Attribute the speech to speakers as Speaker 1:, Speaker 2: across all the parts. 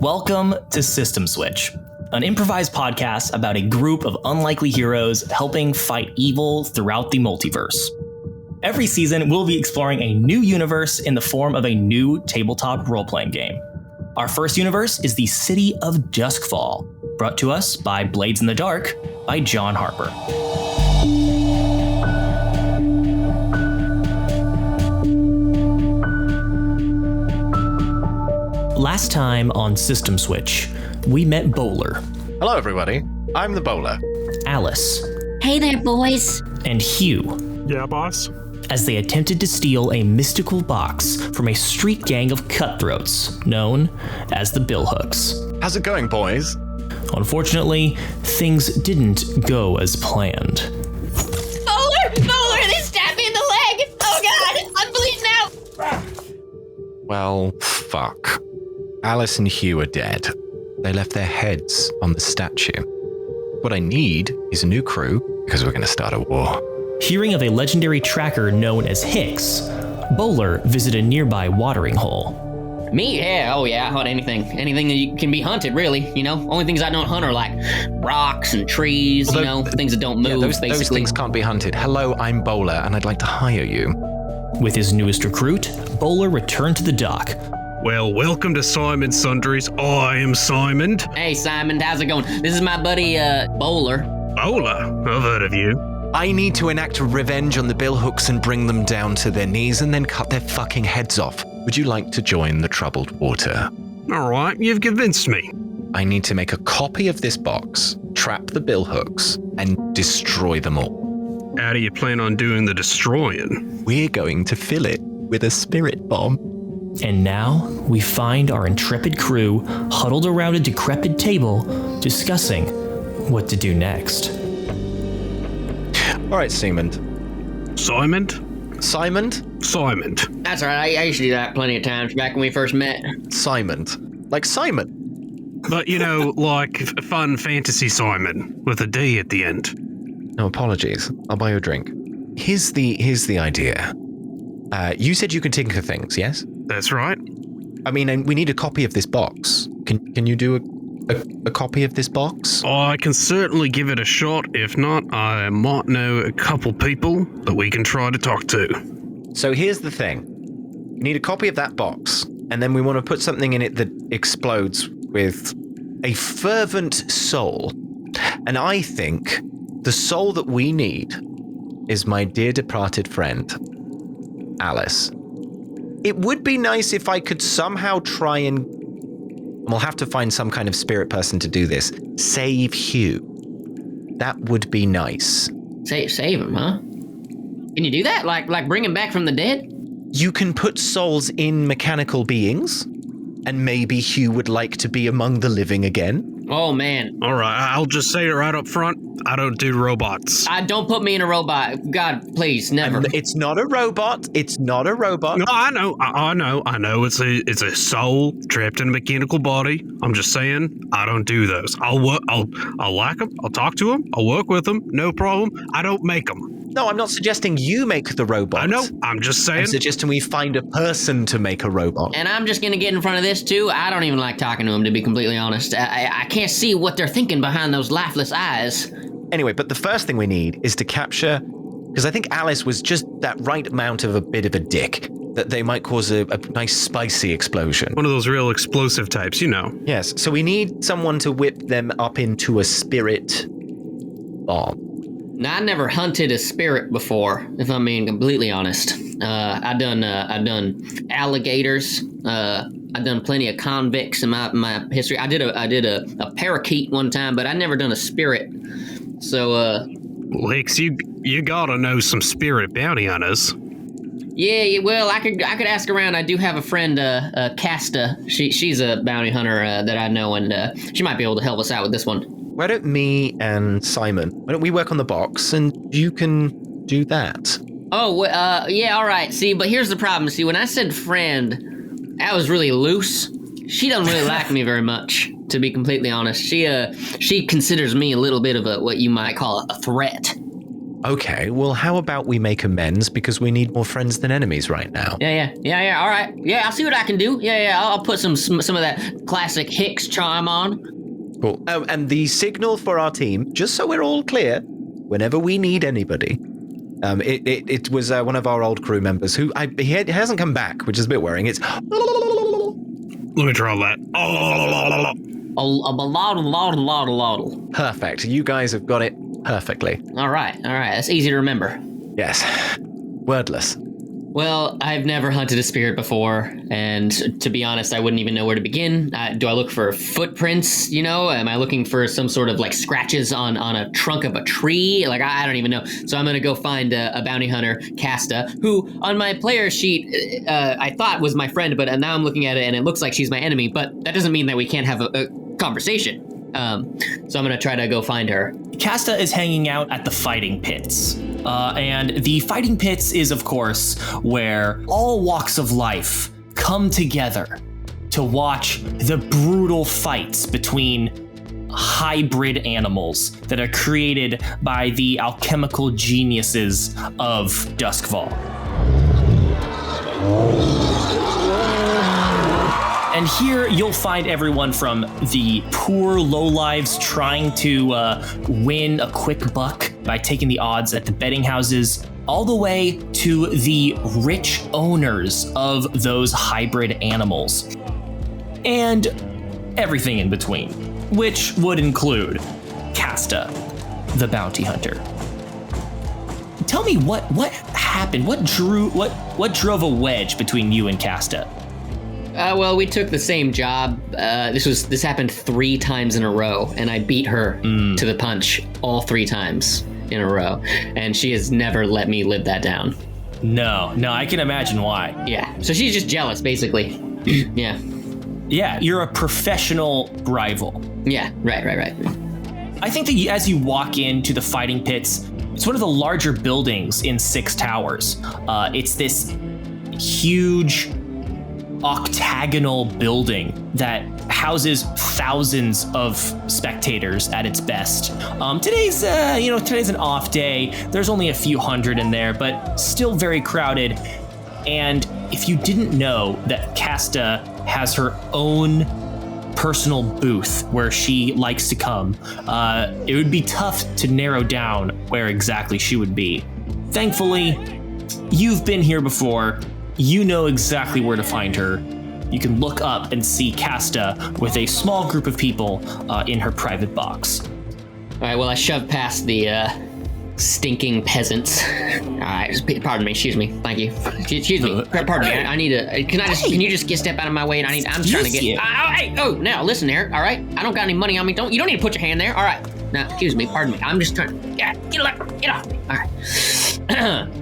Speaker 1: Welcome to System Switch, an improvised podcast about a group of unlikely heroes helping fight evil throughout the multiverse. Every season, we'll be exploring a new universe in the form of a new tabletop role-playing game. Our first universe is the City of Duskfall, brought to us by Blades in the Dark by John Harper. Last time on System Switch, we met Bowler.
Speaker 2: Hello, everybody. I'm the Bowler.
Speaker 1: Alice.
Speaker 3: Hey there, boys.
Speaker 1: And Hugh.
Speaker 4: Yeah, boss?
Speaker 1: As they attempted to steal a mystical box from a street gang of cutthroats known as the Billhooks.
Speaker 2: How's it going, boys?
Speaker 1: Unfortunately, things didn't go as planned.
Speaker 3: Bowler! They stabbed me in the leg! Oh god, I'm bleeding out!
Speaker 2: Well, fuck. Alice and Hugh are dead. They left their heads on the statue. What I need is a new crew, because we're going to start a war.
Speaker 1: Hearing of a legendary tracker known as Hix, Bowler visited a nearby watering hole.
Speaker 5: Me? Yeah, oh yeah, I hunt anything. Anything that can be hunted, really, you know? Only things I don't hunt are like rocks and trees, things that don't move,
Speaker 2: those
Speaker 5: basically.
Speaker 2: things can't be hunted. Hello, I'm Bowler, and I'd like to hire you.
Speaker 1: With his newest recruit, Bowler returned to the dock.
Speaker 4: Well, welcome to Simon Sundries. I am Simon.
Speaker 5: Hey, Simon, how's it going? This is my buddy, Bowler.
Speaker 4: Bowler? I've heard of you.
Speaker 2: I need to enact revenge on the Billhooks and bring them down to their knees and then cut their fucking heads off. Would you like to join the troubled water?
Speaker 4: All right, you've convinced me.
Speaker 2: I need to make a copy of this box, trap the Billhooks, and destroy them all.
Speaker 4: How do you plan on doing the destroying?
Speaker 2: We're going to fill it with a spirit bomb.
Speaker 1: And now, we find our intrepid crew huddled around a decrepit table, discussing what to do next.
Speaker 2: All right, Symond.
Speaker 4: Simon?
Speaker 2: Simon?
Speaker 5: That's all right, I used to do that plenty of times back when we first met.
Speaker 2: Simon. Like Simon.
Speaker 4: But, like fun fantasy Simon, with a D at the end.
Speaker 2: No apologies. I'll buy you a drink. Here's the idea. You said you can tinker things, yes?
Speaker 4: That's right.
Speaker 2: I mean, and we need a copy of this box. Can you do a copy of this box?
Speaker 4: I can certainly give it a shot. If not, I might know a couple people that we can try to talk to.
Speaker 2: So here's the thing. We need a copy of that box, and then we want to put something in it that explodes with a fervent soul. And I think the soul that we need is my dear departed friend, Alice. It would be nice if I could somehow try and we'll have to find some kind of spirit person to do this. Save Hugh. That would be nice.
Speaker 5: Save him, huh? Can you do that? Like bring him back from the dead?
Speaker 2: You can put souls in mechanical beings, and maybe Hugh would like to be among the living again.
Speaker 5: Oh, man.
Speaker 4: All right, I'll just say it right up front. I don't do robots.
Speaker 5: Don't put me in a robot. God, please, never.
Speaker 2: It's not a robot.
Speaker 4: No, I know. It's a soul trapped in a mechanical body. I'm just saying, I don't do those. I'll like them. I'll talk to them. I'll work with them. No problem. I don't make them.
Speaker 2: No, I'm not suggesting you make the robot.
Speaker 4: I know. I'm just saying.
Speaker 2: I'm suggesting we find a person to make a robot.
Speaker 5: And I'm just gonna get in front of this too. I don't even like talking to them, to be completely honest. I can't see what they're thinking behind those lifeless eyes.
Speaker 2: Anyway, but the first thing we need is to capture, because I think Alice was just that right amount of a bit of a dick that they might cause a nice spicy explosion.
Speaker 4: One of those real explosive types,
Speaker 2: Yes, so we need someone to whip them up into a spirit bomb.
Speaker 5: Now, I never hunted a spirit before, if I'm being completely honest. I've done alligators. I've done plenty of convicts in my history. I did a parakeet one time, but I never done a spirit. So,
Speaker 4: Well, Hix, you gotta know some spirit bounty hunters.
Speaker 5: Yeah, well, I could ask around. I do have a friend, Casta. She's a bounty hunter that I know, and she might be able to help us out with this one.
Speaker 2: Why don't me and Simon, why don't we work on the box and you can do that?
Speaker 5: Oh, yeah, all right. See, but here's the problem. See, when I said friend, that was really loose. She doesn't really like me very much, to be completely honest. She considers me a little bit of what you might call a threat.
Speaker 2: Okay, well, how about we make amends because we need more friends than enemies right now?
Speaker 5: Yeah. All right. Yeah, I'll see what I can do. Yeah. I'll put some of that classic Hix charm on.
Speaker 2: Cool. Oh, and the signal for our team, just so we're all clear, whenever we need anybody, it was one of our old crew members who he hasn't come back, which is a bit worrying. It's
Speaker 4: Let me try all that.
Speaker 2: perfect. You guys have got it perfectly.
Speaker 5: All right. That's easy to remember.
Speaker 2: Yes. Wordless.
Speaker 5: Well, I've never hunted a spirit before, and to be honest, I wouldn't even know where to begin. Do I look for footprints, Am I looking for some sort of, scratches on a trunk of a tree? I don't even know. So I'm going to go find a bounty hunter, Casta, who, on my player sheet, I thought was my friend, but now I'm looking at it, and it looks like she's my enemy, but that doesn't mean that we can't have a conversation. So I'm going to try to go find her.
Speaker 1: Casta is hanging out at the fighting pits. And the fighting pits is, of course, where all walks of life come together to watch the brutal fights between hybrid animals that are created by the alchemical geniuses of Duskfall. And here you'll find everyone from the poor lowlives trying to win a quick buck by taking the odds at the betting houses, all the way to the rich owners of those hybrid animals. And everything in between, which would include Casta, the bounty hunter. Tell me what happened? What drove a wedge between you and Casta?
Speaker 5: Well, we took the same job. This happened 3 times in a row, and I beat her to the punch all 3 times in a row, and she has never let me live that down.
Speaker 1: No, I can imagine why.
Speaker 5: Yeah, so she's just jealous, basically. Yeah.
Speaker 1: Yeah, you're a professional rival.
Speaker 5: Yeah, right.
Speaker 1: I think that as you walk into the fighting pits, it's one of the larger buildings in 6 towers. It's this huge octagonal building that houses thousands of spectators at its best. Today's an off day. There's only a few hundred in there, but still very crowded. And if you didn't know that Casta has her own personal booth where she likes to come, it would be tough to narrow down where exactly she would be. Thankfully, you've been here before. You know exactly where to find her. You can look up and see Casta with a small group of people in her private box.
Speaker 5: All right, well, I shoved past the stinking peasants. All right, pardon me, excuse me, thank you. Excuse me, pardon me, I need to, can you just step out of my way? And I'm trying to get, now listen here, all right? I don't got any money on me, you don't need to put your hand there, all right? Now, excuse me, pardon me, I'm just trying, get off me, all right.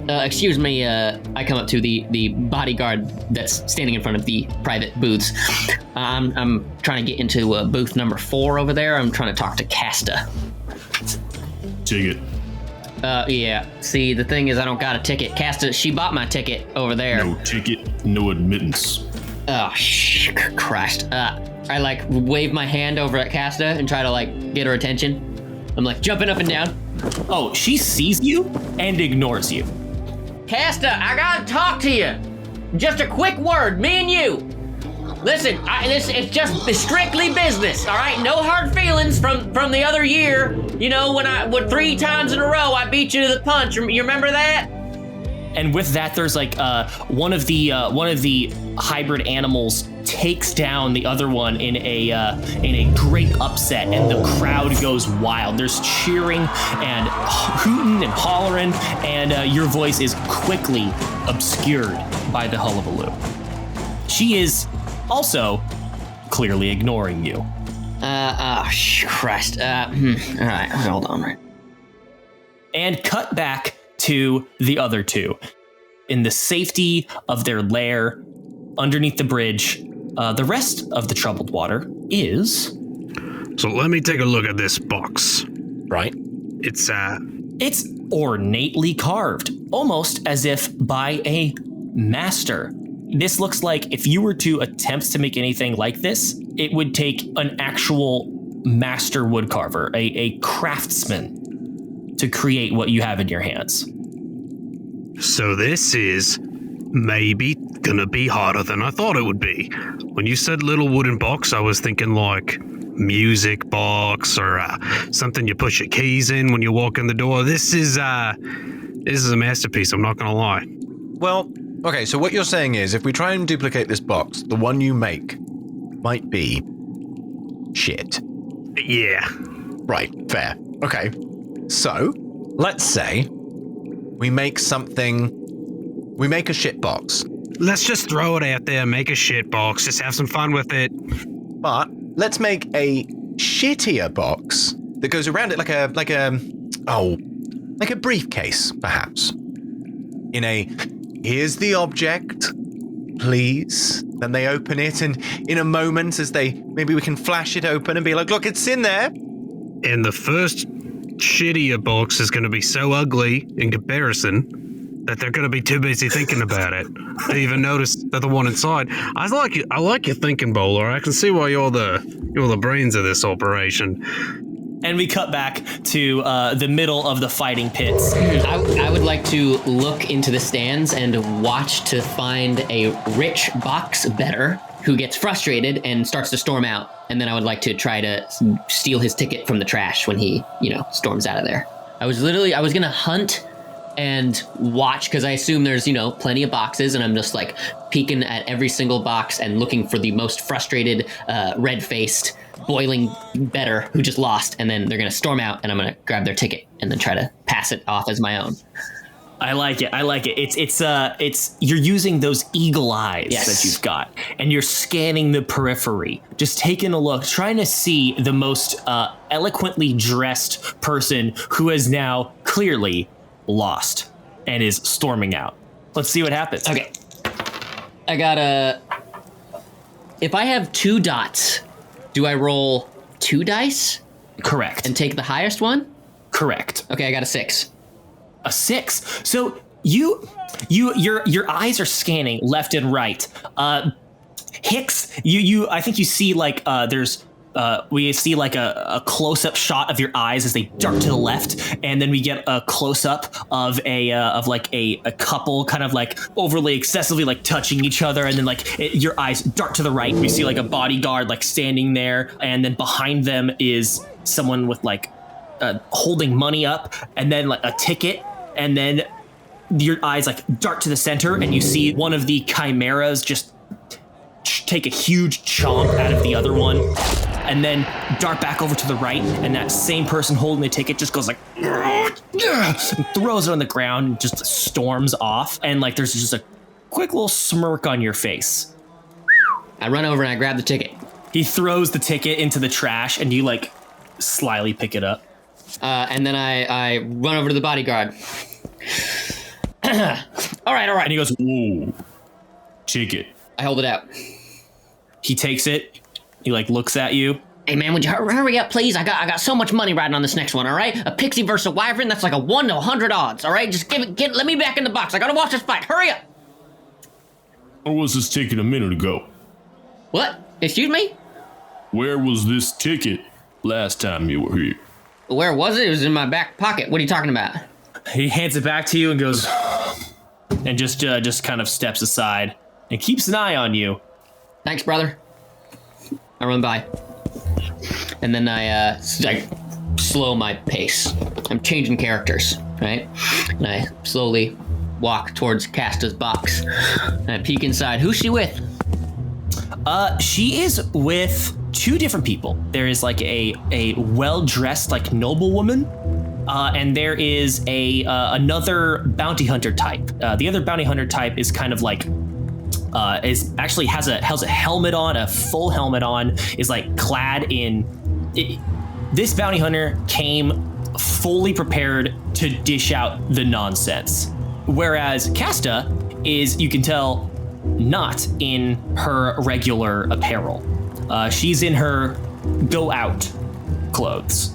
Speaker 5: Excuse me, I come up to the bodyguard that's standing in front of the private booths. I'm trying to get into booth number 4 over there. I'm trying to talk to Casta.
Speaker 1: Ticket.
Speaker 5: Yeah. See, the thing is, I don't got a ticket. Casta, she bought my ticket over there.
Speaker 1: No ticket, no admittance.
Speaker 5: Oh, Christ. I wave my hand over at Casta and try to get her attention. I'm jumping up and down.
Speaker 1: Oh, she sees you and ignores you.
Speaker 5: Casta, I gotta talk to you. Just a quick word, me and you. Listen, it's just strictly business, all right? No hard feelings from the other year. When 3 times in a row I beat you to the punch. You remember that?
Speaker 1: And with that, there's one of the hybrid animals takes down the other one in a great upset, and the crowd goes wild. There's cheering and hooting and hollering, and your voice is quickly obscured by the hullabaloo. She is also clearly ignoring you.
Speaker 5: Christ. All right, hold on. Right.
Speaker 1: And cut back to the other 2 in the safety of their lair underneath the bridge. The rest of the troubled water is...
Speaker 4: So let me take a look at this box.
Speaker 2: Right.
Speaker 1: It's ornately carved, almost as if by a master. This looks like if you were to attempt to make anything like this, it would take an actual master woodcarver, a craftsman, to create what you have in your hands.
Speaker 4: So this is maybe gonna be harder than I thought it would be. When you said little wooden box, I was thinking like music box or something you put your keys in when you walk in the door. This is a masterpiece, I'm not gonna lie.
Speaker 2: Well, okay, so what you're saying is if we try and duplicate this box, the one you make might be shit.
Speaker 4: Yeah.
Speaker 2: Right, fair. Okay. So, let's say we make a shit box.
Speaker 4: Let's just throw it out there, make a shit box, just have some fun with it.
Speaker 2: But let's make a shittier box that goes around it like a briefcase, perhaps. Here's the object, please. Then they open it, and in a moment, maybe we can flash it open and be like, look, it's in there.
Speaker 4: And the first shittier box is going to be so ugly in comparison that they're going to be too busy thinking about it to even notice that the one inside. I like your thinking, Bowler. I can see why you're the brains of this operation.
Speaker 1: And we cut back to the middle of the fighting pits.
Speaker 5: I would like to look into the stands and watch to find a rich box better who gets frustrated and starts to storm out. And then I would like to try to steal his ticket from the trash when he, storms out of there. I was going to hunt and watch, because I assume there's, plenty of boxes, and I'm just like peeking at every single box and looking for the most frustrated, red-faced, boiling better who just lost, and then they're going to storm out, and I'm going to grab their ticket and then try to pass it off as my own.
Speaker 1: I like it. It's you're using those eagle eyes that you've got, and you're scanning the periphery, just taking a look, trying to see the most eloquently dressed person who has now clearly lost and is storming out. Let's see what happens.
Speaker 5: Okay. I got if I have 2 dots, do I roll 2 dice?
Speaker 1: Correct.
Speaker 5: And take the highest one?
Speaker 1: Correct.
Speaker 5: Okay, I got a 6.
Speaker 1: A 6. So your eyes are scanning left and right. Hix, I think you see like we see like a close-up shot of your eyes as they dart to the left, and then we get a close-up of a couple kind of like overly excessively like touching each other, and then your eyes dart to the right. We see like a bodyguard like standing there, and then behind them is someone with like holding money up, and then like a ticket, and then your eyes like dart to the center, and you see one of the chimeras just take a huge chomp out of the other one, and then dart back over to the right, and that same person holding the ticket just goes like and throws it on the ground and just storms off, and like there's just a quick little smirk on your face.
Speaker 5: I run over and I grab the ticket.
Speaker 1: He throws the ticket into the trash, and you like slyly pick it up.
Speaker 5: And then I run over to the bodyguard. All right.
Speaker 1: And he goes, "Whoa, ticket."
Speaker 5: I hold it out.
Speaker 1: He takes it. He like looks at you.
Speaker 5: Hey man, would you hurry up, please? I got so much money riding on this next one. All right, a pixie versus a wyvern. That's like a 1 to 100 odds. All right, just let me back in the box. I gotta watch this fight. Hurry up.
Speaker 6: Where was this ticket a minute ago?
Speaker 5: What? Excuse me?
Speaker 6: Where was this ticket last time you were here?
Speaker 5: Where was it? It was in my back pocket. What are you talking about?
Speaker 1: He hands it back to you and goes, and just kind of steps aside and keeps an eye on you.
Speaker 5: Thanks, brother. I run by. And then I slow my pace. I'm changing characters, right? And I slowly walk towards Casta's box. And I peek inside. Who's she with?
Speaker 1: She is with 2 different people. There is like a well-dressed like noblewoman, and there is another bounty hunter type. The other bounty hunter type is kind of like has a helmet on, a full helmet on, is like clad in. This bounty hunter came fully prepared to dish out the nonsense, whereas Casta is, you can tell, not in her regular apparel. She's in her go out clothes.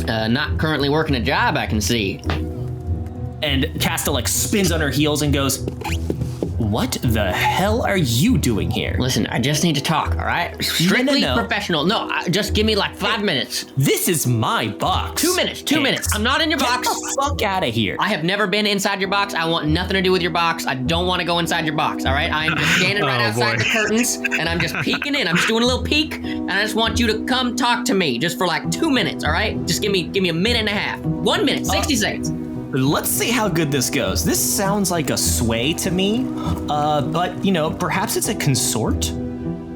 Speaker 5: Not currently working a job, I can see.
Speaker 1: And Casta like spins on her heels and goes, what the hell are you doing here?
Speaker 5: Listen, I just need to talk, all right? Strictly
Speaker 1: No.
Speaker 5: professional. No, just give me like 5 minutes.
Speaker 1: This is my box.
Speaker 5: 2 minutes. 2 minutes. I'm not in your box.
Speaker 1: Get the fuck out of here.
Speaker 5: I have never been inside your box. I want nothing to do with your box. I don't want to go inside your box, all right? I am just standing right outside the curtains, and I'm just peeking in. I'm just doing a little peek, and I just want you to come talk to me just for like 2 minutes, all right? Just give me a minute and a half. 1 minute, 60 seconds.
Speaker 1: Let's see how good this goes. This sounds like a sway to me, but, perhaps it's a consort?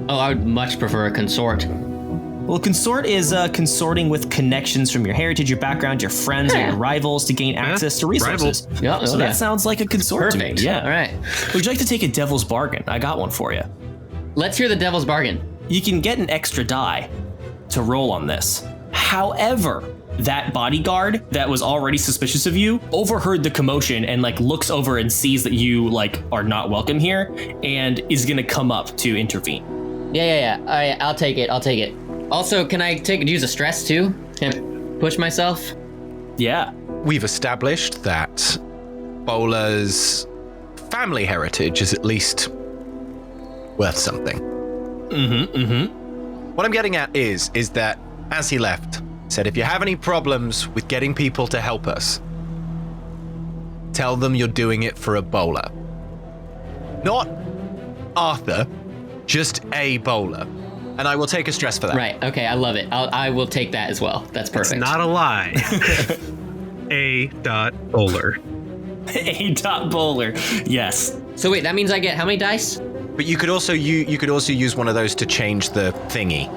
Speaker 5: Oh, I would much prefer a consort.
Speaker 1: Well, consort is consorting with connections from your heritage, your background, your friends, or your rivals to gain access to resources.
Speaker 5: Yeah,
Speaker 1: so that sounds like a consort
Speaker 5: perfect.
Speaker 1: to me. Yeah.
Speaker 5: All right.
Speaker 1: Would you like to take a devil's bargain? I got one for you.
Speaker 5: Let's hear the devil's bargain.
Speaker 1: You can get an extra die to roll on this. However, that bodyguard that was already suspicious of you overheard the commotion and looks over and sees that you are not welcome here and is gonna come up to intervene.
Speaker 5: Yeah. All right, I'll take it. Also, can I use a stress too? Can I push myself?
Speaker 1: Yeah.
Speaker 2: We've established that Bola's family heritage is at least worth something. What I'm getting at is that as he left, said, if you have any problems with getting people to help us, tell them you're doing it for a bowler. Not Arthur, just a bowler. And I will take a stress for that.
Speaker 5: Right, okay, I love it. I will take that as well. That's perfect.
Speaker 4: It's not a lie. A.Bowler.
Speaker 1: A.Bowler. Yes.
Speaker 5: So wait, that means I get how many dice?
Speaker 2: But you could also use one of those to change the thingy.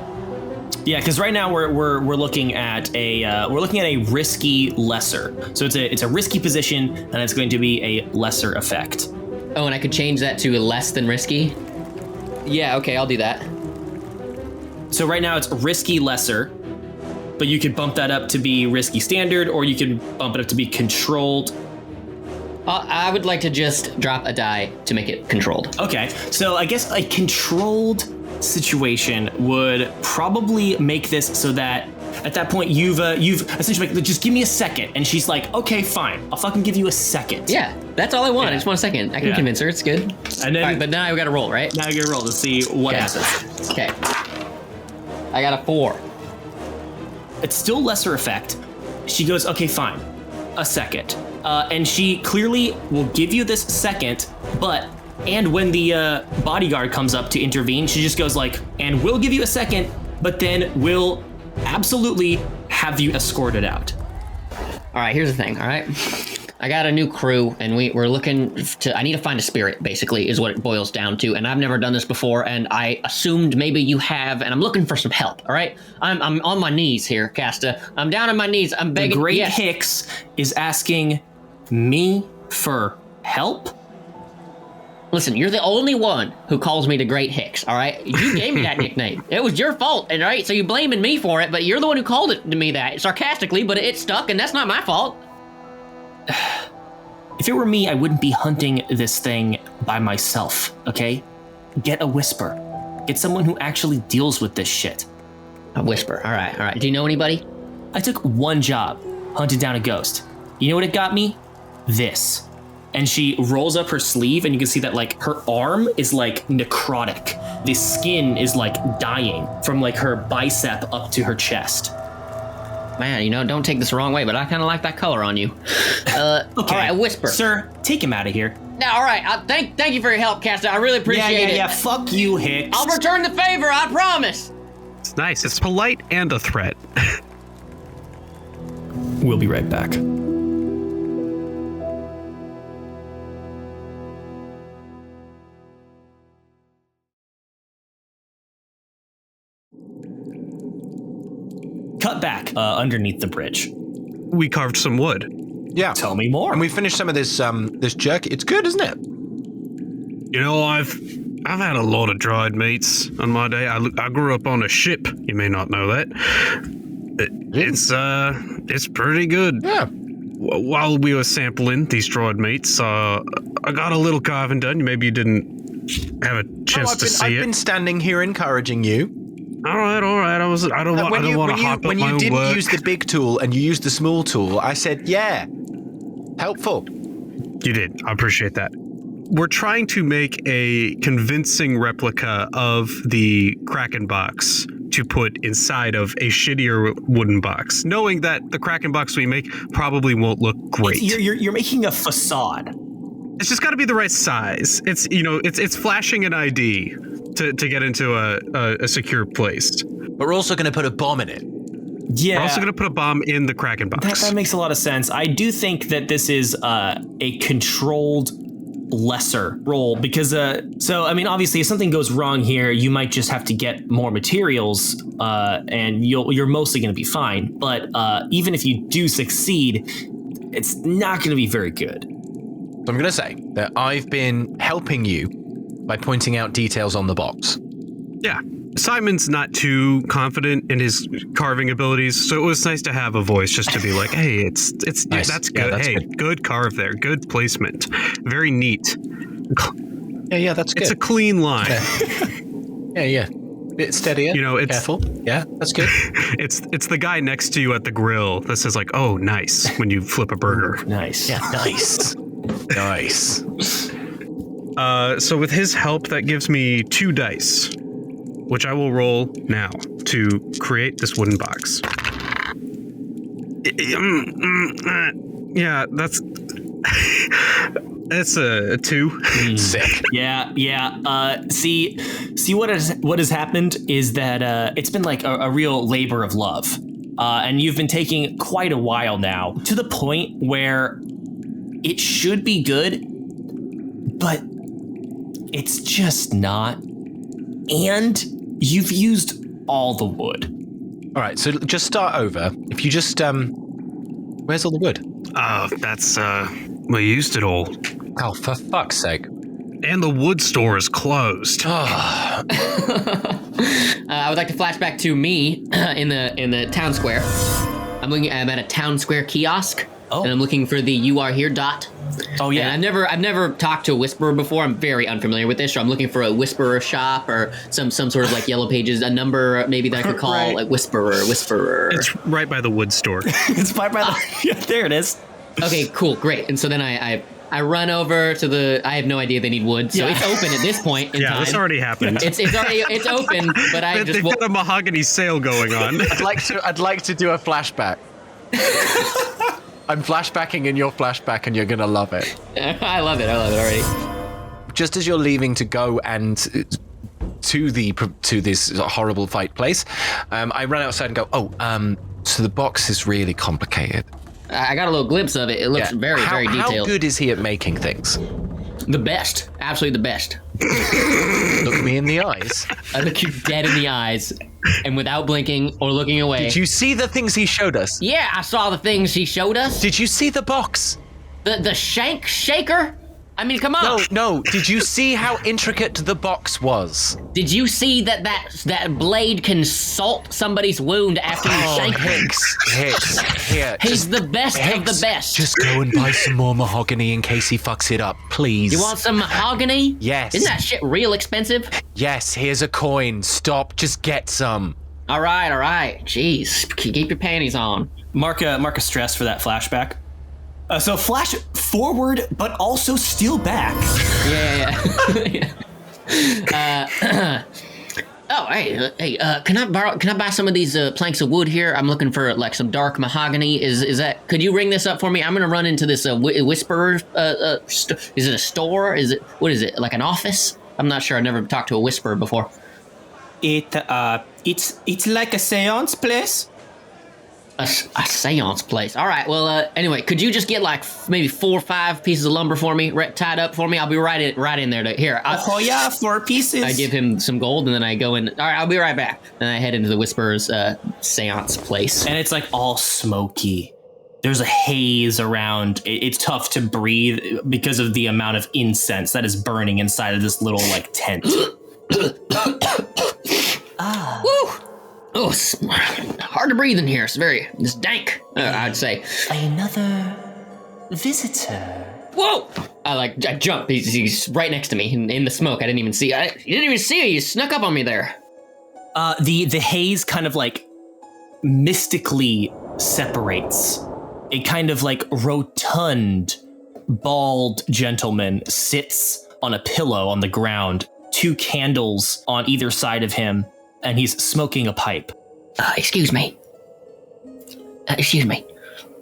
Speaker 1: Yeah, because right now we're looking at a risky lesser. So it's a risky position, and it's going to be a lesser effect.
Speaker 5: Oh, and I could change that to less than risky? Yeah, okay, I'll do that.
Speaker 1: So right now it's risky lesser, but you could bump that up to be risky standard, or you can bump it up to be controlled.
Speaker 5: I would like to just drop a die to make it controlled.
Speaker 1: Okay, so I guess a controlled situation would probably make this so that at that point you've essentially just give me a second, and she's like, okay, fine, I'll fucking give you a second.
Speaker 5: Yeah, that's all I want.
Speaker 1: Yeah.
Speaker 5: I just want a second. I can convince her. It's good.
Speaker 1: And then,
Speaker 5: all right, but now I got to roll, right?
Speaker 1: Now you gotta roll to see what happens.
Speaker 5: Okay. I got a 4.
Speaker 1: It's still lesser effect. She goes, okay, fine, a second. And she clearly will give you this second, and when the bodyguard comes up to intervene, she just goes and we'll give you a second, but then we'll absolutely have you escorted out.
Speaker 5: All right, here's the thing, all right? I got a new crew, and we're looking to... I need to find a spirit, basically, is what it boils down to. And I've never done this before, and I assumed maybe you have, and I'm looking for some help, all right? I'm on my knees here, Casta. I'm down on my knees. I'm begging...
Speaker 1: The great
Speaker 5: yes.
Speaker 1: Hix is asking me for help?
Speaker 5: Listen, you're the only one who calls me the Great Hix, all right? You gave me that nickname. It was your fault, all right? So you're blaming me for it, but you're the one who called it to me that, sarcastically, but it stuck, and that's not my fault.
Speaker 1: If it were me, I wouldn't be hunting this thing by myself, okay? Get a whisper. Get someone who actually deals with this shit.
Speaker 5: A whisper, all right. Do you know anybody?
Speaker 1: I took one job, hunted down a ghost. You know what it got me? This. And she rolls up her sleeve, and you can see that her arm is necrotic. The skin is dying from her bicep up to her chest.
Speaker 5: Man, don't take this the wrong way, but I kind of like that color on you.
Speaker 1: Okay.
Speaker 5: All right, a whisper.
Speaker 1: Sir, take him out of here.
Speaker 5: Now, all right. Thank you for your help, Casta. I really appreciate it.
Speaker 1: Yeah. Fuck you, Hix.
Speaker 5: I'll return the favor. I promise.
Speaker 4: It's nice. It's polite and a threat.
Speaker 1: We'll be right back. Cut back underneath the bridge.
Speaker 4: We carved some wood.
Speaker 2: Yeah.
Speaker 1: Tell me more.
Speaker 2: And we finished some of this jerky. It's good, isn't it?
Speaker 4: I've had a lot of dried meats on my day. I grew up on a ship. You may not know that. It's pretty good.
Speaker 2: Yeah.
Speaker 4: While we were sampling these dried meats, I got a little carving done. Maybe you didn't have a chance to see it.
Speaker 2: I've been standing here encouraging you.
Speaker 4: All right. I don't want to hop up my own work.
Speaker 2: When you didn't use the big tool and you used the small tool, I said, yeah, helpful.
Speaker 4: You did. I appreciate that. we're trying to make a convincing replica of the Kraken box to put inside of a shittier wooden box, knowing that the Kraken box we make probably won't look great.
Speaker 1: You're making a facade.
Speaker 4: It's just got to be the right size. It's flashing an ID to get into a secure place.
Speaker 2: But we're also going to put a bomb in it.
Speaker 1: Yeah.
Speaker 4: We're also going to put a bomb in the Kraken box.
Speaker 1: That makes a lot of sense. I do think that this is a controlled lesser roll because, obviously if something goes wrong here, you might just have to get more materials and you're mostly going to be fine. But even if you do succeed, it's not going to be very good.
Speaker 2: So I'm going to say that I've been helping you by pointing out details on the box.
Speaker 4: Yeah. Simon's not too confident in his carving abilities, so it was nice to have a voice just to be like, hey, it's
Speaker 2: nice.
Speaker 4: That's good.
Speaker 2: Yeah, that's
Speaker 4: hey, good carve there. Good placement. Very neat.
Speaker 2: Yeah, that's good.
Speaker 4: It's a clean line.
Speaker 2: Yeah. Bit steadier.
Speaker 4: It's
Speaker 2: careful. Yeah, that's good.
Speaker 4: It's the guy next to you at the grill that says like, oh, nice, when you flip a burger.
Speaker 1: Nice.
Speaker 2: Yeah, nice. Nice.
Speaker 4: So with his help, that gives me 2 dice, which I will roll now to create this wooden box. Yeah, that's a 2.
Speaker 2: Sick.
Speaker 1: Yeah. See what has happened is that it's been like a real labor of love. And you've been taking quite a while now to the point where it should be good, but it's just not. And you've used all the wood.
Speaker 2: All right, so just start over. If you just where's all the wood?
Speaker 4: That's we used it all.
Speaker 2: Oh, for fuck's sake.
Speaker 4: And the wood store is closed.
Speaker 5: I would like to flash back to me in the town square. I'm at a town square kiosk, and I'm looking for the "You Are Here" dot.
Speaker 1: Oh yeah.
Speaker 5: And I've never talked to a whisperer before. I'm very unfamiliar with this, so I'm looking for a whisperer shop or some sort of like Yellow Pages, a number maybe that I could call
Speaker 1: Right.
Speaker 5: like whisperer.
Speaker 4: It's right by the wood store.
Speaker 1: It's by yeah, there it is.
Speaker 5: Okay, cool, great. And so then I run over to I have no idea they need wood, so it's open at this point in time.
Speaker 4: Yeah, this already happened.
Speaker 5: It's open, but I just
Speaker 4: They've got a mahogany sale going on.
Speaker 2: I'd like to do a flashback. I'm flashbacking in your flashback, and you're gonna love it.
Speaker 5: I love it already.
Speaker 2: Just as you're leaving to go and to this horrible fight place, I run outside and go, so the box is really complicated.
Speaker 5: I got a little glimpse of it. It looks very detailed.
Speaker 2: How good is he at making things?
Speaker 5: The best. Absolutely the best.
Speaker 2: Look me in the eyes.
Speaker 5: I look you dead in the eyes, and without blinking or looking away.
Speaker 2: Did you see the things he showed us?
Speaker 5: Yeah, I saw the things he showed us.
Speaker 2: Did you see the box?
Speaker 5: The shank shaker? I mean, come on.
Speaker 2: No. Did you see how intricate the box was?
Speaker 5: Did you see that blade can salt somebody's wound after you shank him?
Speaker 2: Hix, here.
Speaker 5: He's the best of the best.
Speaker 2: Just go and buy some more mahogany in case he fucks it up, please.
Speaker 5: You want some mahogany?
Speaker 2: Yes.
Speaker 5: Isn't that shit real expensive?
Speaker 2: Yes, here's a coin. Stop, just get some.
Speaker 5: All right. Jeez, keep your panties on.
Speaker 1: Mark a stress for that flashback. So flash forward, but also steal back.
Speaker 5: Yeah. Hey, can I buy some of these planks of wood here? I'm looking for like some dark mahogany. Is that? Could you ring this up for me? I'm gonna run into this whisperer. Is it a store? What is it? Like an office? I'm not sure. I've never talked to a whisperer before.
Speaker 1: It's like a seance place.
Speaker 5: A seance place. All right. Well, anyway, could you just get like maybe 4 or 5 pieces of lumber for me, tied up for me? I'll be right in there. Here.
Speaker 1: 4 pieces.
Speaker 5: I give him some gold, and then I go in. All right, I'll be right back. Then I head into the Whisperer's seance place.
Speaker 1: And it's like all smoky. There's a haze around. It's tough to breathe because of the amount of incense that is burning inside of this little like tent.
Speaker 5: Woo! Oh, it's hard to breathe in here. It's dank, I'd say.
Speaker 1: Another visitor.
Speaker 5: Whoa! I jump. He's right next to me in the smoke. I didn't even see. You didn't even see you. You snuck up on me there.
Speaker 1: The haze kind of like mystically separates. A kind of like rotund bald gentleman sits on a pillow on the ground, 2 candles on either side of him, and he's smoking a pipe.
Speaker 5: Excuse me.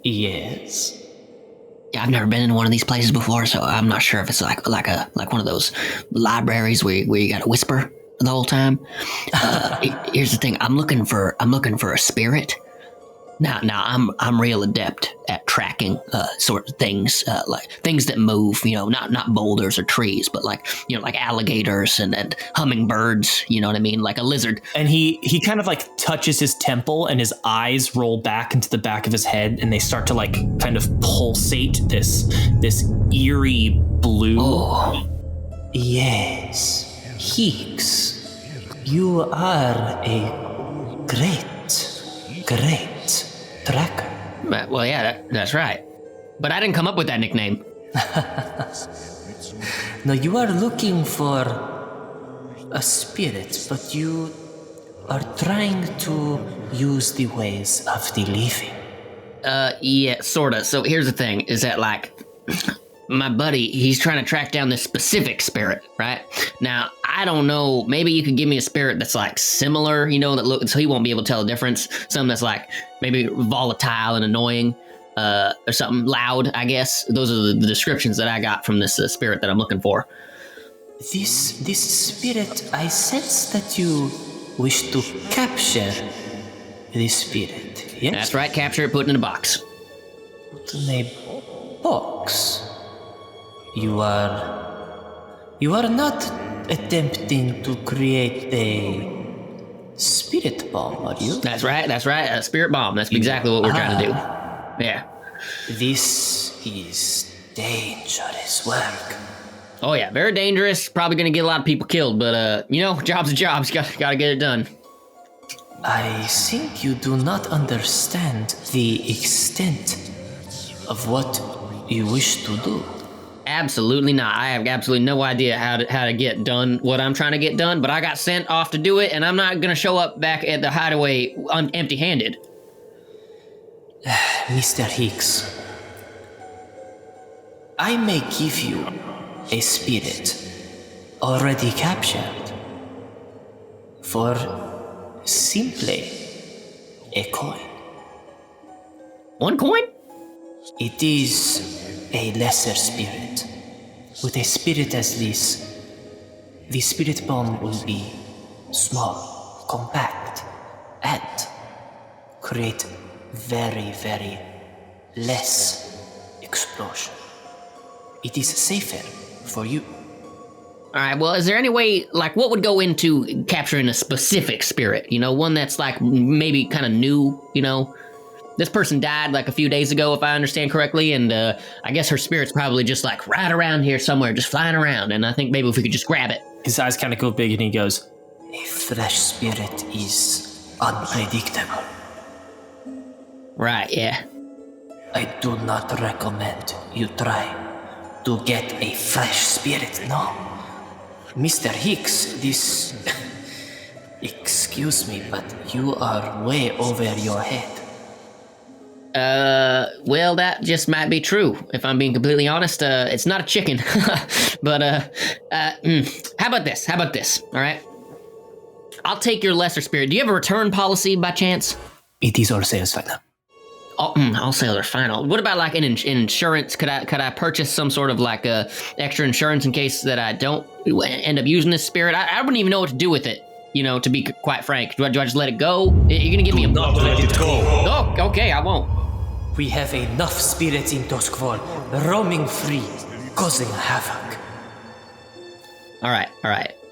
Speaker 1: Yes.
Speaker 5: Yeah, I've never been in one of these places before, so I'm not sure if it's like one of those libraries where you gotta whisper the whole time. Here's the thing: I'm looking for a spirit. Now I'm real adept at tracking sort of things, like things that move. Not boulders or trees, but like alligators and hummingbirds. You know what I mean? Like a lizard.
Speaker 1: And he kind of like touches his temple, and his eyes roll back into the back of his head, and they start to like kind of pulsate this eerie blue.
Speaker 5: Oh.
Speaker 7: Yes, Hix, you are a great tracker.
Speaker 5: Well, yeah, that's right. But I didn't come up with that nickname.
Speaker 7: Now you are looking for a spirit, but you are trying to use the ways of the living.
Speaker 5: Yeah, sorta. So here's the thing, is that like my buddy, he's trying to track down this specific spirit, right? Now, I don't know, maybe you could give me a spirit that's like similar, that looks, so he won't be able to tell the difference. Something that's like maybe volatile and annoying, or something loud, I guess. Those are the descriptions that I got from this spirit that I'm looking for.
Speaker 7: This spirit, I sense that you wish to capture this spirit, yes?
Speaker 5: That's right, capture it, put it in a box.
Speaker 7: Put in a box. You are not attempting to create a spirit bomb, are you?
Speaker 5: That's right, a spirit bomb. That's exactly what we're trying to do. Yeah.
Speaker 7: This is dangerous work.
Speaker 5: Oh yeah, very dangerous. Probably gonna get a lot of people killed, but job's a job. Gotta get it done.
Speaker 7: I think you do not understand the extent of what you wish to do.
Speaker 5: Absolutely not. I have absolutely no idea how to get done what I'm trying to get done, but I got sent off to do it, and I'm not gonna show up back at the hideaway empty-handed.
Speaker 7: Mr. Hix, I may give you a spirit already captured for simply a coin.
Speaker 5: 1 coin?
Speaker 7: It is a lesser spirit. With a spirit as this, the spirit bomb will be small, compact, and create very, very less explosion. It is safer for you.
Speaker 5: All right, well, is there any way, like, what would go into capturing a specific spirit? One that's, like, maybe kind of new, This person died, like, a few days ago, if I understand correctly, and I guess her spirit's probably just, like, right around here somewhere, just flying around, and I think maybe if we could just grab it.
Speaker 1: His eyes kind of go big, and he goes,
Speaker 7: A fresh spirit is unpredictable.
Speaker 5: Right, yeah.
Speaker 7: I do not recommend you try to get a fresh spirit, no. Mr. Hix, this... Excuse me, but you are way over your head.
Speaker 5: Well, that just might be true, if I'm being completely honest. It's not a chicken. But, how about this, all right? I'll take your lesser spirit. Do you have a return policy by chance?
Speaker 7: It is all sales final.
Speaker 5: Oh, all sales are final. What about like an insurance? Could I purchase some sort of like extra insurance in case that I don't end up using this spirit? I wouldn't even know what to do with it. To be quite frank. Do I just let it go? You're gonna give me a...
Speaker 6: Not let it go.
Speaker 5: Oh, okay, I won't.
Speaker 7: We have enough spirits in Toskvor, roaming free, causing havoc.
Speaker 5: All right.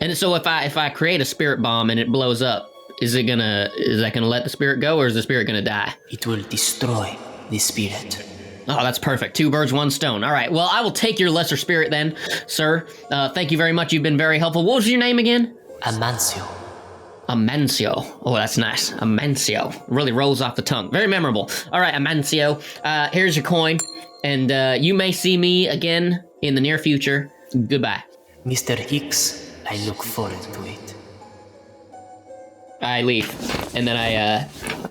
Speaker 5: And so if I create a spirit bomb and it blows up, is that gonna let the spirit go, or is the spirit gonna die?
Speaker 7: It will destroy the spirit.
Speaker 5: Oh, that's perfect. 2 birds, 1 stone. All right. Well, I will take your lesser spirit then, sir. Thank you very much. You've been very helpful. What was your name again?
Speaker 7: Amancio.
Speaker 5: Amancio. Oh, that's nice. Amancio. Really rolls off the tongue. Very memorable. All right, Amancio. Here's your coin, and you may see me again in the near future. Goodbye.
Speaker 7: Mr. Hix, I look forward to it.
Speaker 5: I leave, and then I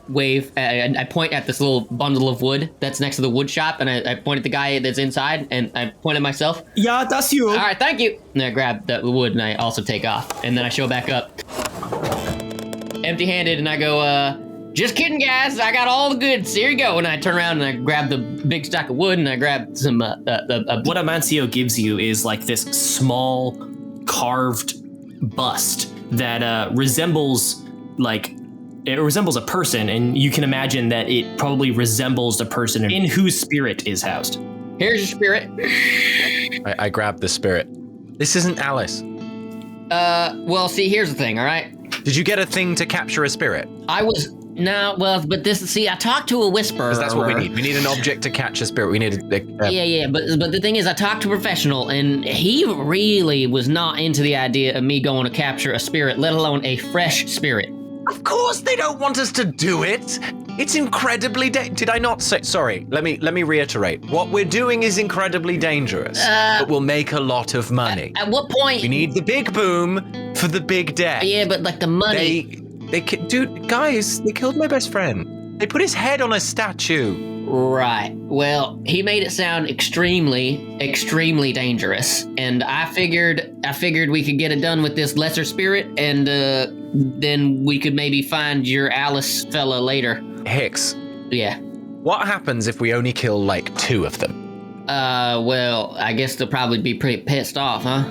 Speaker 5: wave. I point at this little bundle of wood that's next to the wood shop, and I point at the guy that's inside, and I point at myself.
Speaker 1: Yeah, that's you.
Speaker 5: All right, thank you. And I grab the wood, and I also take off, and then I show back up, empty-handed, and I go, just kidding, guys. I got all the goods. Here you go. And I turn around and I grab the big stack of wood, and I grab some. What
Speaker 1: Amancio gives you is like this small carved bust that resembles a person, and you can imagine that it probably resembles the person in whose spirit is housed.
Speaker 5: Here's your spirit.
Speaker 2: I grab the spirit. This isn't Alice.
Speaker 5: Well, see, here's the thing, all right?
Speaker 2: Did you get a thing to capture a spirit?
Speaker 5: I talked to a whisperer.
Speaker 2: Because that's what we need. We need an object to catch a spirit. We need
Speaker 5: but the thing is, I talked to a professional, and he really was not into the idea of me going to capture a spirit, let alone a fresh spirit.
Speaker 2: Of course they don't want us to do it. It's incredibly did I not say sorry, let me reiterate. What we're doing is incredibly dangerous, but we'll make a lot of money.
Speaker 5: At what point?
Speaker 2: We need the big boom for the big death.
Speaker 5: Yeah, but like the money.
Speaker 2: Guys, they killed my best friend. They put his head on a statue.
Speaker 5: Right. Well, he made it sound extremely, extremely dangerous, and I figured we could get it done with this lesser spirit, and then we could maybe find your Alice fella later.
Speaker 2: Hix.
Speaker 5: Yeah.
Speaker 2: What happens if we only kill like 2 of them?
Speaker 5: Well, I guess they'll probably be pretty pissed off, huh?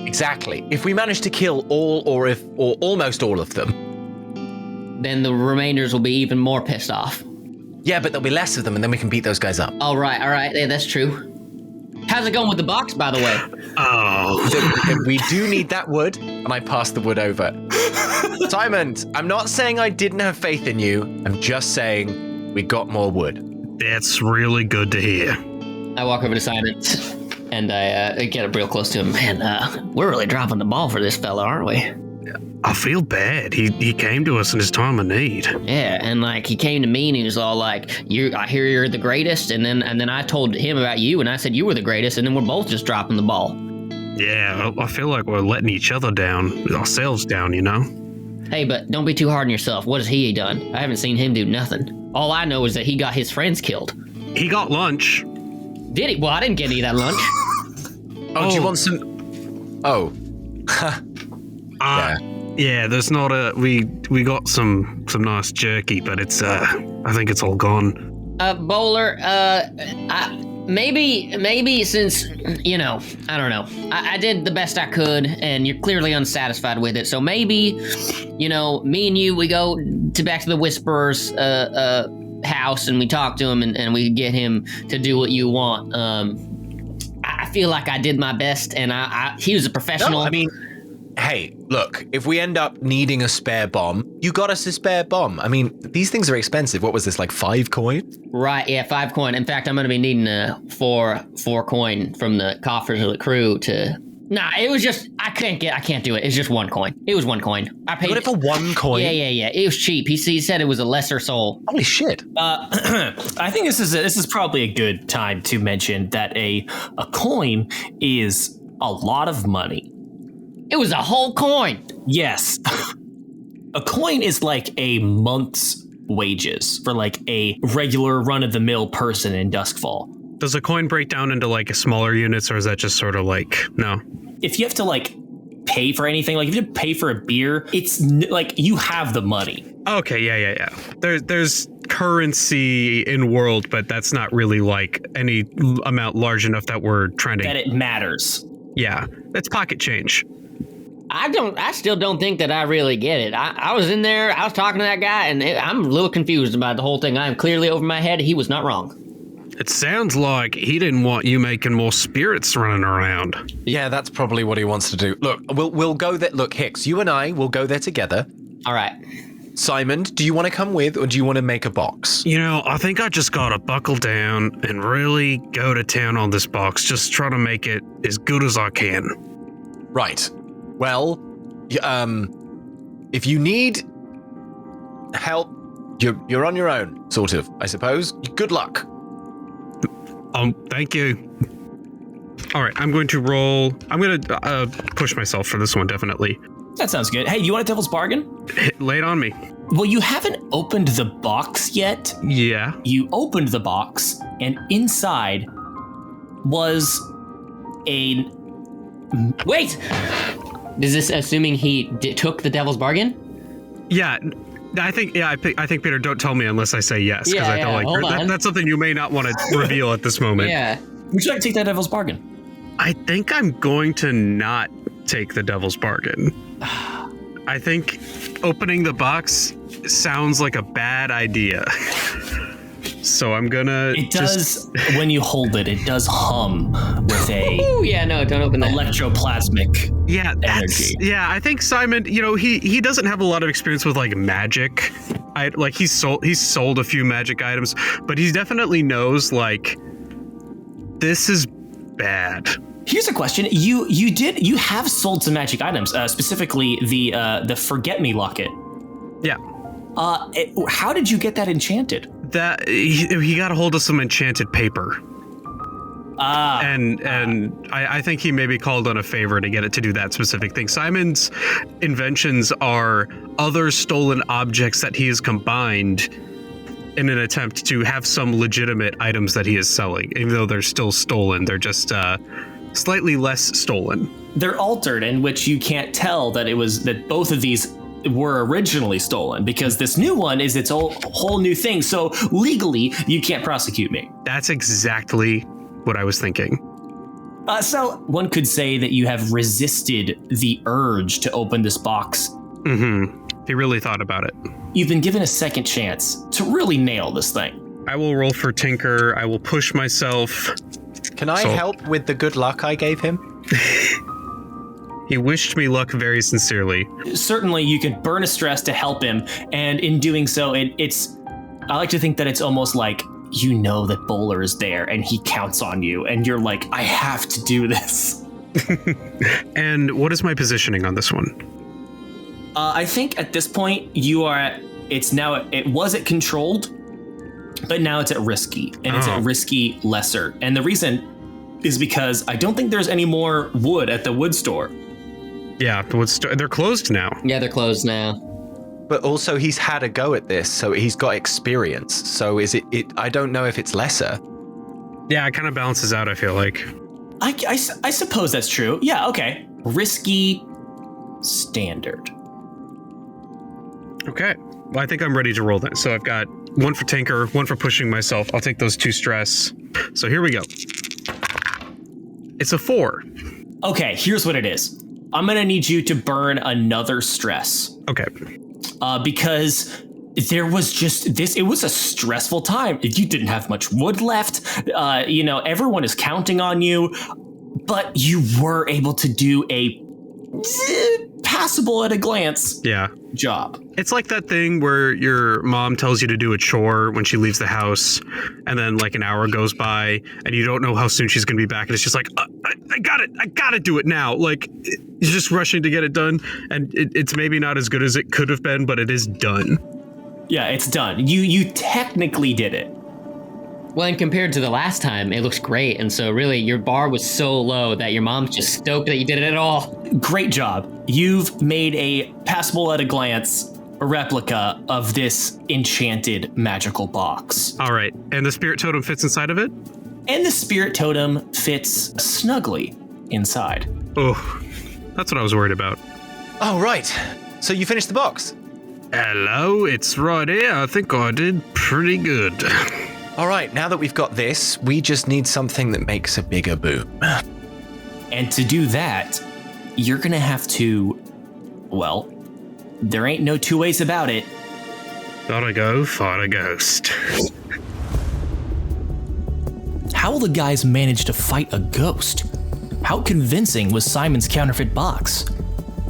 Speaker 2: Exactly. If we manage to kill all or almost all of them,
Speaker 5: then the remainders will be even more pissed off.
Speaker 2: Yeah, but there'll be less of them, and then we can beat those guys up.
Speaker 5: All right. Yeah, that's true. How's it going with the box, by the way?
Speaker 2: Oh. We do need that wood, and I pass the wood over. Simon, I'm not saying I didn't have faith in you. I'm just saying we got more wood.
Speaker 4: That's really good to hear.
Speaker 5: I walk over to Simon, and I get real close to him. Man, we're really dropping the ball for this fella, aren't we?
Speaker 4: I feel bad. He came to us in his time of need.
Speaker 5: Yeah, and like he came to me and he was all like, I hear you're the greatest, and then I told him about you, and I said you were the greatest, and then we're both just dropping the ball.
Speaker 4: Yeah, I feel like we're letting each other down, ourselves down, you know?
Speaker 5: Hey, but don't be too hard on yourself. What has he done? I haven't seen him do nothing. All I know is that he got his friends killed.
Speaker 4: He got lunch.
Speaker 5: Did he? Well, I didn't get any of that lunch.
Speaker 2: Do you want some? Oh.
Speaker 4: Yeah. Yeah, there's not we got some nice jerky, but it's I think it's all gone.
Speaker 5: Bowler, maybe since, you know, I don't know. I did the best I could, and you're clearly unsatisfied with it. So maybe, you know, me and you, we go back to the Whisperer's house, and we talk to him, and we get him to do what you want. I feel like I did my best, and he was a professional.
Speaker 2: No, I mean, hey, look, if we end up needing a spare bomb, you got us a spare bomb. I mean, these things are expensive. What was this, like 5 coin?
Speaker 5: Right, yeah, 5 coin. In fact, I'm going to be needing 4 coin from the coffers of the crew to... Nah, it was just, I can't do it. It's just 1 coin. It was 1 coin. I paid
Speaker 2: it for 1 coin?
Speaker 5: Yeah. It was cheap. He said it was a lesser soul.
Speaker 2: Holy shit.
Speaker 1: I think this is probably a good time to mention that a coin is a lot of money.
Speaker 5: It was a whole coin.
Speaker 1: Yes. A coin is like a month's wages for like a regular run-of-the-mill person in Duskfall.
Speaker 4: Does a coin break down into like smaller units, or is that just sort of like, no?
Speaker 1: If you have to like pay for anything, like if you have to pay for a beer, it's like you have the money.
Speaker 4: Okay, yeah. There's currency in world, but that's not really like any amount large enough that we're trying to...
Speaker 1: That it matters.
Speaker 4: Yeah, it's pocket change.
Speaker 5: I still don't think that I really get it. I was in there, I was talking to that guy, and I'm a little confused about the whole thing. I am clearly over my head. He was not wrong.
Speaker 4: It sounds like he didn't want you making more spirits running around.
Speaker 2: Yeah, that's probably what he wants to do. Look, we'll go there. Look, Hix, you and I will go there together.
Speaker 5: All right.
Speaker 2: Simon, do you want to come with, or do you want to make a box?
Speaker 4: You know, I think I just gotta buckle down and really go to town on this box. Just try to make it as good as I can.
Speaker 2: Right. Well, if you need help, you're on your own, sort of, I suppose. Good luck.
Speaker 4: Thank you. All right, I'm going to roll. I'm going to push myself for this one, definitely.
Speaker 1: That sounds good. Hey, you want a devil's bargain?
Speaker 4: Lay it on me.
Speaker 1: Well, you haven't opened the box yet.
Speaker 4: Yeah.
Speaker 1: You opened the box, and inside was a...
Speaker 5: Wait! Is this assuming he took the devil's bargain?
Speaker 4: Yeah. I think Peter, don't tell me unless I say yes, because I feel like that's something you may not want to reveal at this moment.
Speaker 5: Yeah.
Speaker 1: Would you like to take that devil's bargain?
Speaker 4: I think I'm going to not take the devil's bargain. I think opening the box sounds like a bad idea. So I'm gonna.
Speaker 1: It does, when you hold it, it does hum with a.
Speaker 5: Ooh, yeah, no, don't open that.
Speaker 1: Electroplasmic.
Speaker 4: Yeah,
Speaker 1: energy.
Speaker 4: I think Simon, he doesn't have a lot of experience with like magic. He's sold a few magic items, but he definitely knows like this is bad.
Speaker 1: Here's a question: you have sold some magic items, specifically the Forget Me locket.
Speaker 4: Yeah.
Speaker 1: How did you get that enchanted?
Speaker 4: That he got a hold of some enchanted paper. And I think he maybe called on a favor to get it to do that specific thing. Simon's inventions are other stolen objects that he has combined in an attempt to have some legitimate items that he is selling. Even though they're still stolen, they're just slightly less stolen.
Speaker 1: They're altered, in which you can't tell that both of these were originally stolen, because this new one is its whole new thing. So legally, you can't prosecute me.
Speaker 4: That's exactly what I was thinking.
Speaker 1: So one could say that you have resisted the urge to open this box.
Speaker 4: Mm-hmm. He really thought about it.
Speaker 1: You've been given a second chance to really nail this thing.
Speaker 4: I will roll for Tinker. I will push myself.
Speaker 2: Can I help with the good luck I gave him?
Speaker 4: He wished me luck very sincerely.
Speaker 1: Certainly, you can burn a stress to help him, and in doing so, I like to think that it's almost like you know that Bowler is there, and he counts on you, and you're like, I have to do this.
Speaker 4: And what is my positioning on this one?
Speaker 1: I think at this point, you are at, it was at controlled, but now it's at risky, and it's at risky lesser. And the reason is because I don't think there's any more wood at the wood store.
Speaker 4: Yeah, the wood store, they're closed now.
Speaker 5: Yeah, they're closed now.
Speaker 2: But also he's had a go at this, so he's got experience. So is it I don't know if it's lesser.
Speaker 4: Yeah, it kind of balances out, I feel like.
Speaker 1: I suppose that's true. Yeah, okay. Risky standard.
Speaker 4: Okay. Well, I think I'm ready to roll that. So I've got one for Tinker, one for pushing myself. I'll take those 2 stress. So here we go. It's a 4.
Speaker 1: Okay, here's what it is. I'm gonna need you to burn another stress.
Speaker 4: Okay.
Speaker 1: Because there was just this, it was a stressful time. You didn't have much wood left. Everyone is counting on you, but you were able to do a passable at a glance job.
Speaker 4: It's like that thing where your mom tells you to do a chore when she leaves the house, and then like an hour goes by and you don't know how soon she's gonna be back, and it's just like, I gotta do it now. Like, you're just rushing to get it done, and it's maybe not as good as it could have been, but it is done.
Speaker 1: Yeah, it's done. You technically did it.
Speaker 5: Well, and compared to the last time, it looks great. And so really, your bar was so low that your mom's just stoked that you did it at all.
Speaker 1: Great job. You've made a passable at a glance replica of this enchanted magical box.
Speaker 4: All right. And the spirit totem fits inside of it?
Speaker 1: And the spirit totem fits snugly inside.
Speaker 4: Oh, that's what I was worried about.
Speaker 2: Oh, right. So you finished the box?
Speaker 4: Hello, it's right here. I think I did pretty good.
Speaker 2: All right, now that we've got this, we just need something that makes a bigger boom.
Speaker 1: And to do that, you're gonna have to, well, there ain't no 2 ways about it.
Speaker 4: Gotta go fight a ghost.
Speaker 1: How will the guys manage to fight a ghost? How convincing was Simon's counterfeit box?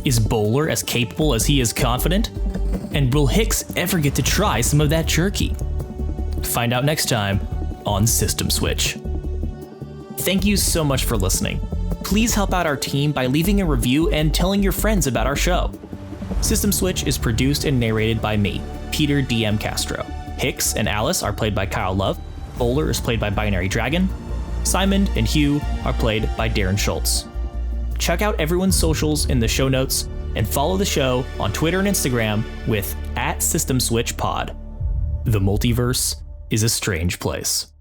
Speaker 1: Is Bowler as capable as he is confident? And will Hix ever get to try some of that jerky? Find out next time on System Switch. Thank you so much for listening. Please help out our team by leaving a review and telling your friends about our show. System Switch is produced and narrated by me, Peter DM Castro. Hix and Alice are played by Kyle Love. Bowler is played by Binary Dragon. Simon and Hugh are played by Darren Schultz. check out everyone's socials in the show notes and follow the show on Twitter and Instagram with @SystemSwitchPod. The multiverse is a strange place.